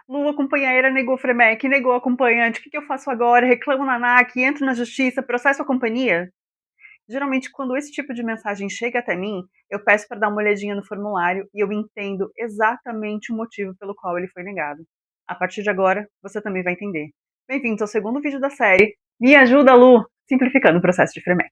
Lu, a companheira negou o Fremec, negou o acompanhante, o que eu faço agora? Reclamo na ANAC, entro na justiça, processo a companhia? Geralmente, quando esse tipo de mensagem chega até mim, eu peço para dar uma olhadinha no formulário e eu entendo exatamente o motivo pelo qual ele foi negado. A partir de agora, você também vai entender. Bem-vindos ao segundo vídeo da série Me Ajuda, Lu! Simplificando o processo de Fremec.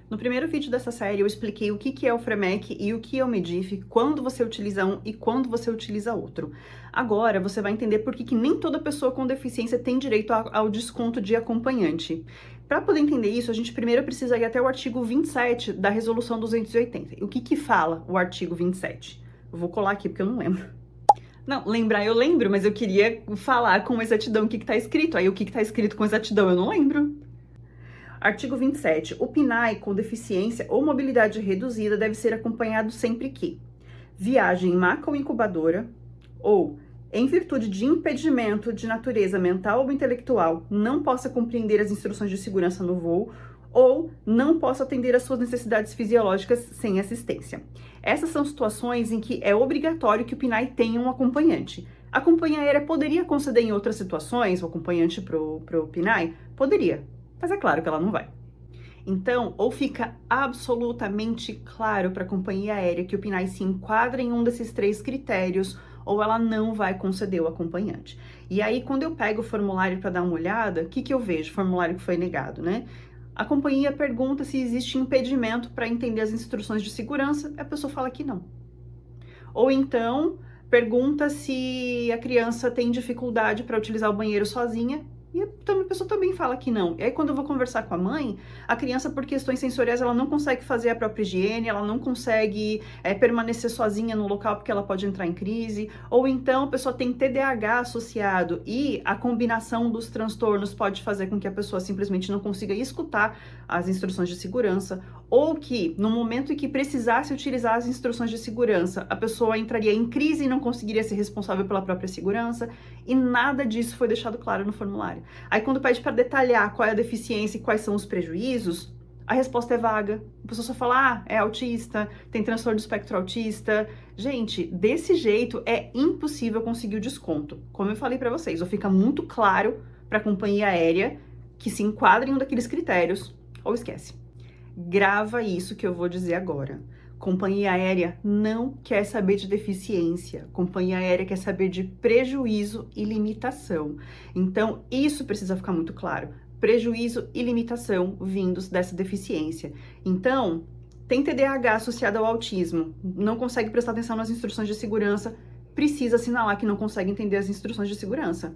No primeiro vídeo dessa série eu expliquei o que é o Fremec e o que é o Medif, quando você utiliza um e quando você utiliza outro. Agora você vai entender por que nem toda pessoa com deficiência tem direito ao desconto de acompanhante. Para poder entender isso, a gente primeiro precisa ir até o artigo 27 da Resolução 280. E o que fala o artigo 27? Eu vou colar aqui porque eu não lembro. Não, lembrar eu lembro, mas eu queria falar com exatidão o que está escrito. Aí o que está escrito com exatidão eu não lembro. Artigo 27. O PNAE com deficiência ou mobilidade reduzida deve ser acompanhado sempre que viagem em maca ou incubadora ou, em virtude de impedimento de natureza mental ou intelectual, não possa compreender as instruções de segurança no voo ou não possa atender às suas necessidades fisiológicas sem assistência. Essas são situações em que é obrigatório que o PNAE tenha um acompanhante. A companhia aérea poderia conceder em outras situações o acompanhante pro PNAE? Poderia. Mas é claro que ela não vai. Então, ou fica absolutamente claro para a companhia aérea que o PNAE se enquadra em um desses três critérios, ou ela não vai conceder o acompanhante. E aí, quando eu pego o formulário para dar uma olhada, o que eu vejo? Formulário que foi negado, né? A companhia pergunta se existe impedimento para entender as instruções de segurança, a pessoa fala que não. Ou então, pergunta se a criança tem dificuldade para utilizar o banheiro sozinha, e a pessoa também fala que não. E aí, quando eu vou conversar com a mãe, a criança, por questões sensoriais, ela não consegue fazer a própria higiene, ela não consegue permanecer sozinha no local porque ela pode entrar em crise. Ou então, a pessoa tem TDAH associado e a combinação dos transtornos pode fazer com que a pessoa simplesmente não consiga escutar as instruções de segurança. Ou que, no momento em que precisasse utilizar as instruções de segurança, a pessoa entraria em crise e não conseguiria ser responsável pela própria segurança. E nada disso foi deixado claro no formulário. Aí quando pede para detalhar qual é a deficiência e quais são os prejuízos, a resposta é vaga. A pessoa só fala, é autista, tem transtorno do espectro autista. Gente, desse jeito é impossível conseguir o desconto. Como eu falei para vocês, ou fica muito claro para a companhia aérea que se enquadra em um daqueles critérios, ou esquece. Grava isso que eu vou dizer agora. Companhia aérea não quer saber de deficiência. Companhia aérea quer saber de prejuízo e limitação. Então, isso precisa ficar muito claro. Prejuízo e limitação vindos dessa deficiência. Então, tem TDAH associado ao autismo, não consegue prestar atenção nas instruções de segurança, precisa assinalar que não consegue entender as instruções de segurança.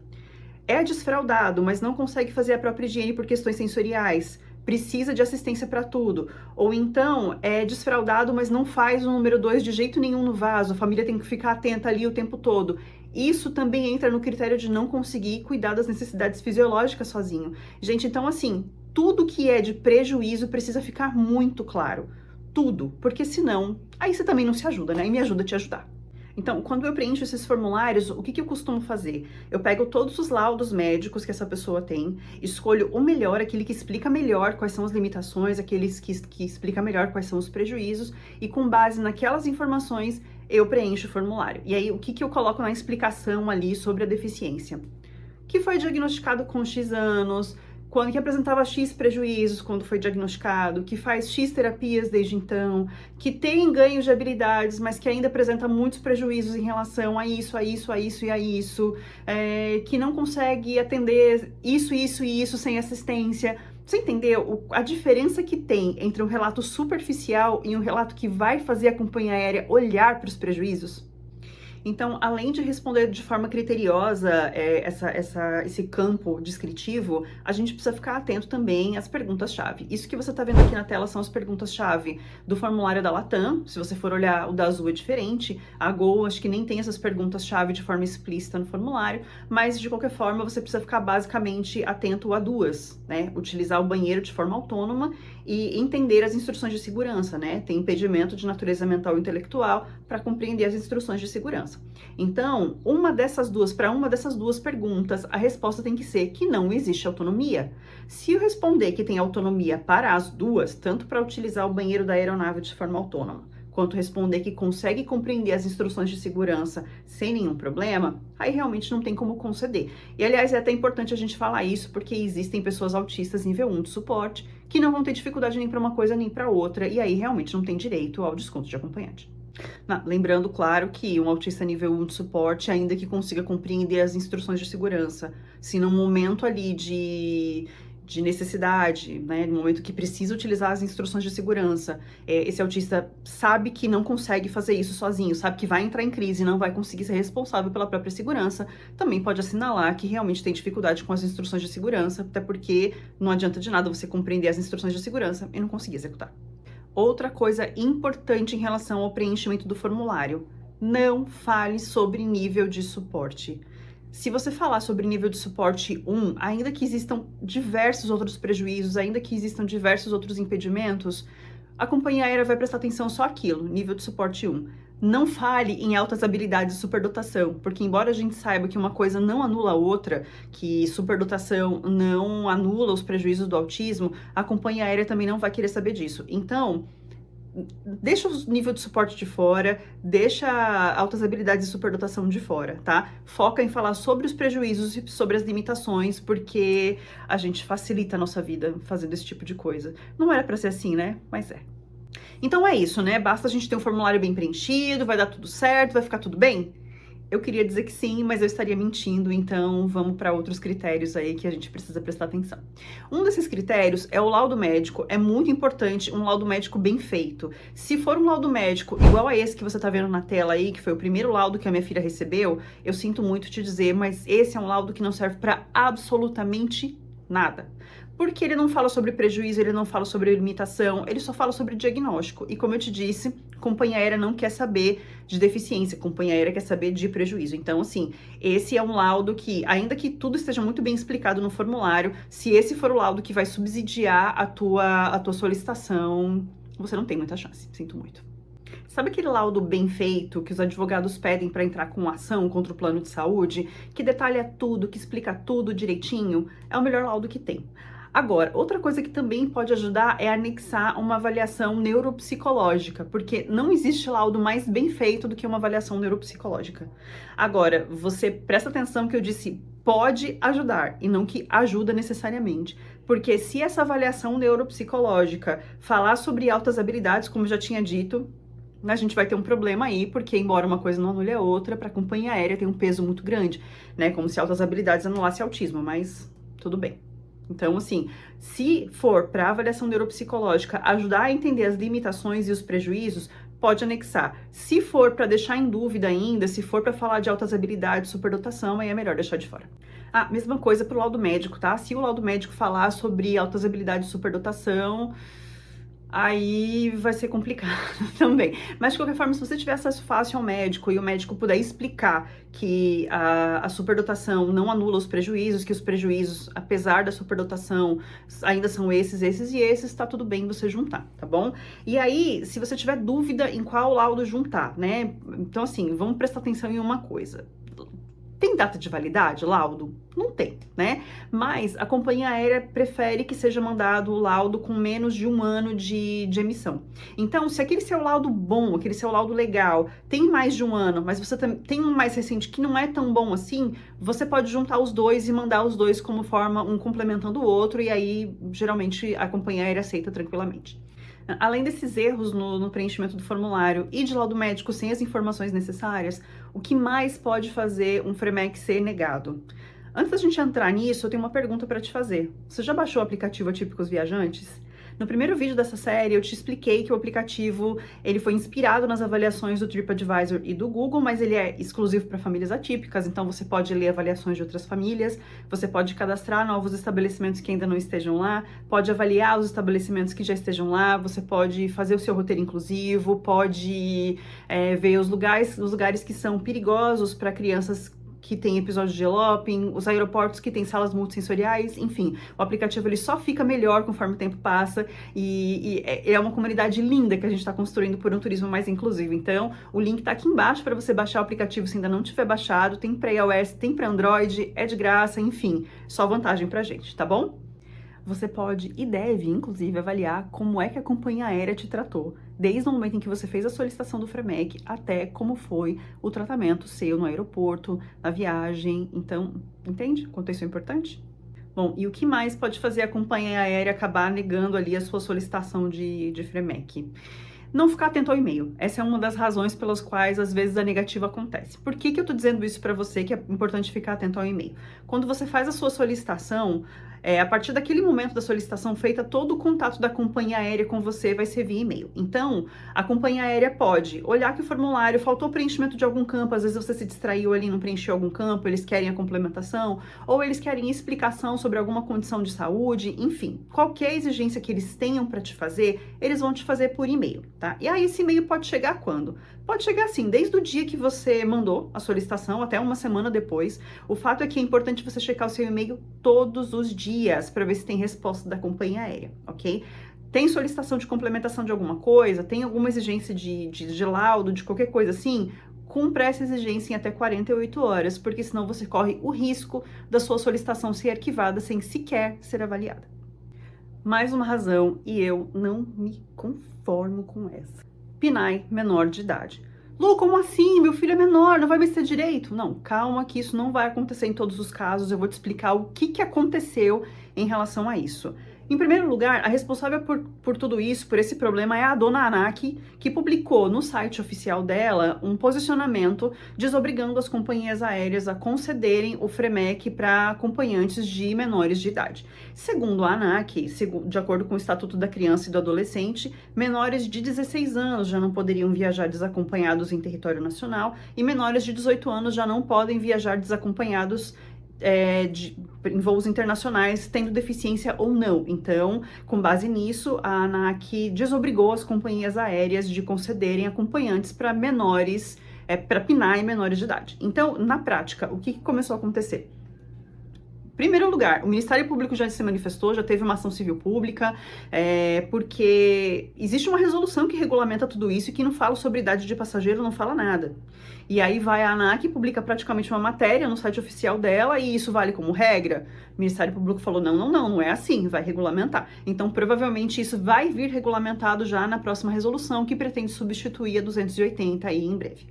É desfraldado, mas não consegue fazer a própria higiene por questões sensoriais, precisa de assistência para tudo. Ou então, é desfraldado, mas não faz o número 2 de jeito nenhum no vaso, a família tem que ficar atenta ali o tempo todo. Isso também entra no critério de não conseguir cuidar das necessidades fisiológicas sozinho. Gente, então assim, tudo que é de prejuízo precisa ficar muito claro. Tudo, porque senão, aí você também não se ajuda, né? E me ajuda a te ajudar. Então, quando eu preencho esses formulários, o que eu costumo fazer? Eu pego todos os laudos médicos que essa pessoa tem, escolho o melhor, aquele que explica melhor quais são as limitações, aqueles que explica melhor quais são os prejuízos, e com base naquelas informações, eu preencho o formulário. E aí, o que eu coloco na explicação ali sobre a deficiência? Que foi diagnosticado com X anos, quando que apresentava X prejuízos quando foi diagnosticado, que faz X terapias desde então, que tem ganhos de habilidades, mas que ainda apresenta muitos prejuízos em relação a isso, a isso, a isso e a isso, que não consegue atender isso, isso e isso sem assistência. Você entendeu a diferença que tem entre um relato superficial e um relato que vai fazer a companhia aérea olhar para os prejuízos? Então, além de responder de forma criteriosa esse campo descritivo, a gente precisa ficar atento também às perguntas-chave. Isso que você está vendo aqui na tela são as perguntas-chave do formulário da Latam. Se você for olhar, o da Azul é diferente. A Gol, acho que nem tem essas perguntas-chave de forma explícita no formulário, mas de qualquer forma você precisa ficar basicamente atento a duas, né? Utilizar o banheiro de forma autônoma e entender as instruções de segurança, né? Tem impedimento de natureza mental e intelectual para compreender as instruções de segurança. segurança. Então, para uma dessas duas perguntas, a resposta tem que ser que não existe autonomia. Se eu responder que tem autonomia para as duas, tanto para utilizar o banheiro da aeronave de forma autônoma, quanto responder que consegue compreender as instruções de segurança sem nenhum problema, aí realmente não tem como conceder. E, aliás, é até importante a gente falar isso, porque existem pessoas autistas nível 1 de suporte que não vão ter dificuldade nem para uma coisa nem para outra, e aí realmente não tem direito ao desconto de acompanhante. Lembrando, claro, que um autista nível 1 de suporte, ainda que consiga compreender as instruções de segurança, se no momento ali de necessidade, né, no momento que precisa utilizar as instruções de segurança, esse autista sabe que não consegue fazer isso sozinho, sabe que vai entrar em crise e não vai conseguir ser responsável pela própria segurança, também pode assinalar que realmente tem dificuldade com as instruções de segurança, até porque não adianta de nada você compreender as instruções de segurança e não conseguir executar. Outra coisa importante em relação ao preenchimento do formulário: não fale sobre nível de suporte. Se você falar sobre nível de suporte 1, ainda que existam diversos outros prejuízos, ainda que existam diversos outros impedimentos, a companhia aérea vai prestar atenção só àquilo, nível de suporte 1. Não fale em altas habilidades de superdotação, porque embora a gente saiba que uma coisa não anula a outra, que superdotação não anula os prejuízos do autismo, a companhia aérea também não vai querer saber disso. Então, deixa o nível de suporte de fora, deixa altas habilidades de superdotação de fora, tá? Foca em falar sobre os prejuízos e sobre as limitações, porque a gente facilita a nossa vida fazendo esse tipo de coisa. Não era pra ser assim, né? Mas é. Então é isso, né? Basta a gente ter um formulário bem preenchido, vai dar tudo certo, vai ficar tudo bem? Eu queria dizer que sim, mas eu estaria mentindo, então vamos para outros critérios aí que a gente precisa prestar atenção. Um desses critérios é o laudo médico. É muito importante um laudo médico bem feito. Se for um laudo médico igual a esse que você tá vendo na tela aí, que foi o primeiro laudo que a minha filha recebeu, eu sinto muito te dizer, mas esse é um laudo que não serve para absolutamente nada. Porque ele não fala sobre prejuízo, ele não fala sobre limitação, ele só fala sobre diagnóstico. E como eu te disse, companhia aérea não quer saber de deficiência, companhia aérea quer saber de prejuízo. Então, assim, esse é um laudo que, ainda que tudo esteja muito bem explicado no formulário, se esse for o laudo que vai subsidiar a tua solicitação, você não tem muita chance, sinto muito. Sabe aquele laudo bem feito que os advogados pedem para entrar com ação contra o plano de saúde, que detalha tudo, que explica tudo direitinho? É o melhor laudo que tem. Agora, outra coisa que também pode ajudar é anexar uma avaliação neuropsicológica, porque não existe laudo mais bem feito do que uma avaliação neuropsicológica. Agora, você presta atenção que eu disse pode ajudar e não que ajuda necessariamente, porque se essa avaliação neuropsicológica falar sobre altas habilidades, como eu já tinha dito, a gente vai ter um problema aí, porque embora uma coisa não anule a outra, para a companhia aérea tem um peso muito grande, né? Como se altas habilidades anulasse autismo, mas tudo bem. Então, assim, se for para avaliação neuropsicológica ajudar a entender as limitações e os prejuízos, pode anexar. Se for para deixar em dúvida ainda, se for para falar de altas habilidades, superdotação, aí é melhor deixar de fora. Mesma coisa pro laudo médico, tá? Se o laudo médico falar sobre altas habilidades, superdotação, aí vai ser complicado também. Mas, de qualquer forma, se você tiver acesso fácil ao médico e o médico puder explicar que a superdotação não anula os prejuízos, que os prejuízos, apesar da superdotação, ainda são esses e esses, tá tudo bem você juntar, tá bom? E aí, se você tiver dúvida em qual laudo juntar, né? Então, assim, vamos prestar atenção em uma coisa. Tem data de validade, laudo? Não tem, né? Mas a companhia aérea prefere que seja mandado o laudo com menos de 1 ano de emissão. Então, se aquele seu laudo bom, aquele seu laudo legal, tem mais de 1 ano, mas você tem um mais recente que não é tão bom assim, você pode juntar os dois e mandar os dois como forma, um complementando o outro, e aí, geralmente, a companhia aérea aceita tranquilamente. Além desses erros no preenchimento do formulário e de laudo médico sem as informações necessárias, o que mais pode fazer um FREMEC ser negado? Antes da gente entrar nisso, eu tenho uma pergunta para te fazer. Você já baixou o aplicativo Atípicos Viajantes? No primeiro vídeo dessa série, eu te expliquei que o aplicativo ele foi inspirado nas avaliações do TripAdvisor e do Google, mas ele é exclusivo para famílias atípicas, então você pode ler avaliações de outras famílias, você pode cadastrar novos estabelecimentos que ainda não estejam lá, pode avaliar os estabelecimentos que já estejam lá, você pode fazer o seu roteiro inclusivo, pode ver os lugares que são perigosos para crianças que tem episódios de eloping, os aeroportos que tem salas multissensoriais, enfim, o aplicativo ele só fica melhor conforme o tempo passa e é uma comunidade linda que a gente está construindo por um turismo mais inclusivo. Então, o link tá aqui embaixo para você baixar o aplicativo se ainda não tiver baixado, tem para iOS, tem para Android, é de graça, enfim, só vantagem pra gente, tá bom? Você pode e deve, inclusive, avaliar como é que a companhia aérea te tratou, desde o momento em que você fez a solicitação do Fremec até como foi o tratamento seu no aeroporto, na viagem. Então, entende quanto isso é importante? Bom, e o que mais pode fazer a companhia aérea acabar negando ali a sua solicitação de Fremec? Não ficar atento ao e-mail. Essa é uma das razões pelas quais, às vezes, a negativa acontece. Por que que eu tô dizendo isso para você, que é importante ficar atento ao e-mail? Quando você faz a sua solicitação, a partir daquele momento da solicitação feita, todo o contato da companhia aérea com você vai ser via e-mail. Então, a companhia aérea pode olhar que o formulário faltou preenchimento de algum campo, às vezes você se distraiu ali e não preencheu algum campo, eles querem a complementação, ou eles querem explicação sobre alguma condição de saúde, enfim. Qualquer exigência que eles tenham para te fazer, eles vão te fazer por e-mail, tá? E aí esse e-mail pode chegar quando? Pode chegar assim, desde o dia que você mandou a solicitação até uma semana depois. O fato é que é importante você checar o seu e-mail todos os dias para ver se tem resposta da companhia aérea, ok? Tem solicitação de complementação de alguma coisa? Tem alguma exigência de laudo, de qualquer coisa assim? Cumpra essa exigência em até 48 horas, porque senão você corre o risco da sua solicitação ser arquivada sem sequer ser avaliada. Mais uma razão, e eu não me conformo com essa. PNAE menor de idade. Lu, como assim? Meu filho é menor, não vai me ter direito? Não, calma que isso não vai acontecer em todos os casos. Eu vou te explicar o que aconteceu em relação a isso. Em primeiro lugar, a responsável por tudo isso, por esse problema, é a dona ANAC, que publicou no site oficial dela um posicionamento desobrigando as companhias aéreas a concederem o Fremec para acompanhantes de menores de idade. Segundo a ANAC, de acordo com o Estatuto da Criança e do Adolescente, menores de 16 anos já não poderiam viajar desacompanhados em território nacional e menores de 18 anos já não podem viajar desacompanhados em voos internacionais, tendo deficiência ou não. Então, com base nisso, a ANAC desobrigou as companhias aéreas de concederem acompanhantes para menores, para PNAE menores de idade. Então, na prática, o que começou a acontecer? Em primeiro lugar, o Ministério Público já se manifestou, já teve uma ação civil pública, porque existe uma resolução que regulamenta tudo isso e que não fala sobre idade de passageiro, não fala nada. E aí vai a ANAC e publica praticamente uma matéria no site oficial dela e isso vale como regra? O Ministério Público falou, não é assim, vai regulamentar. Então, provavelmente isso vai vir regulamentado já na próxima resolução que pretende substituir a 280 aí em breve.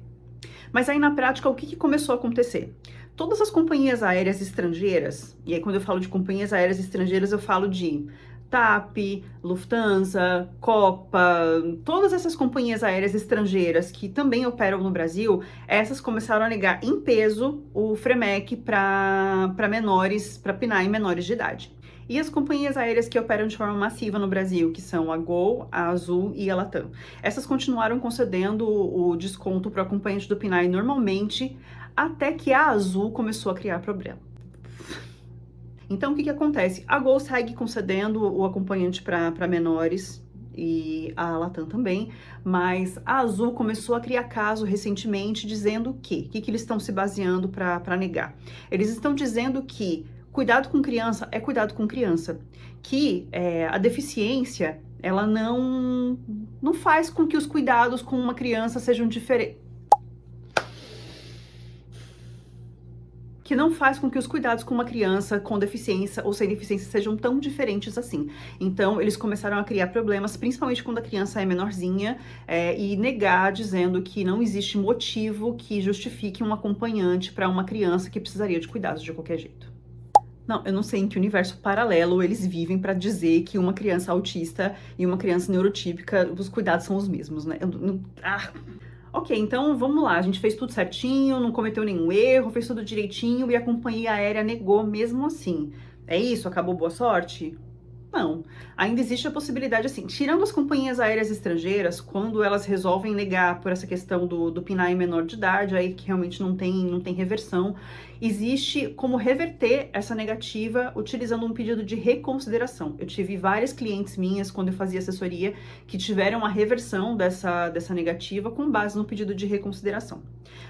Mas aí na prática, o que começou a acontecer? Todas as companhias aéreas estrangeiras, e aí quando eu falo de companhias aéreas estrangeiras, eu falo de TAP, Lufthansa, Copa, todas essas companhias aéreas estrangeiras que também operam no Brasil, essas começaram a negar em peso o Fremec para menores, para PNAE menores de idade. E as companhias aéreas que operam de forma massiva no Brasil, que são a Gol, a Azul e a Latam, essas continuaram concedendo o desconto para o acompanhante do PNAE normalmente, até que a Azul começou a criar problema. Então, o que acontece? A Gol segue concedendo o acompanhante para menores, e a Latam também, mas a Azul começou a criar caso recentemente dizendo o que eles estão se baseando para negar? Eles estão dizendo que cuidado com criança é cuidado com criança, que a deficiência, ela não faz com que os cuidados com uma criança sejam diferentes. Que não faz com que os cuidados com uma criança com deficiência ou sem deficiência sejam tão diferentes assim. Então, eles começaram a criar problemas, principalmente quando a criança é menorzinha, e negar, dizendo que não existe motivo que justifique um acompanhante para uma criança que precisaria de cuidados de qualquer jeito. Não, eu não sei em que universo paralelo eles vivem para dizer que uma criança autista e uma criança neurotípica, os cuidados são os mesmos, né? Ok, então vamos lá, a gente fez tudo certinho, não cometeu nenhum erro, fez tudo direitinho e a companhia aérea negou mesmo assim. É isso? Acabou boa sorte? Não, ainda existe a possibilidade, assim, tirando as companhias aéreas estrangeiras, quando elas resolvem negar por essa questão do PNAE menor de idade, aí que realmente não tem reversão, existe como reverter essa negativa utilizando um pedido de reconsideração. Eu tive várias clientes minhas, quando eu fazia assessoria, que tiveram a reversão dessa negativa com base no pedido de reconsideração.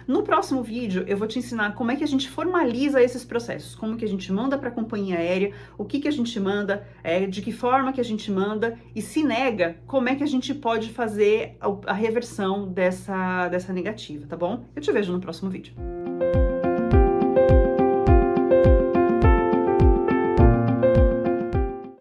No próximo vídeo, eu vou te ensinar como é que a gente formaliza esses processos, como que a gente manda para a companhia aérea, o que a gente manda, de que forma que a gente manda, e se nega, como é que a gente pode fazer a reversão dessa negativa, tá bom? Eu te vejo no próximo vídeo.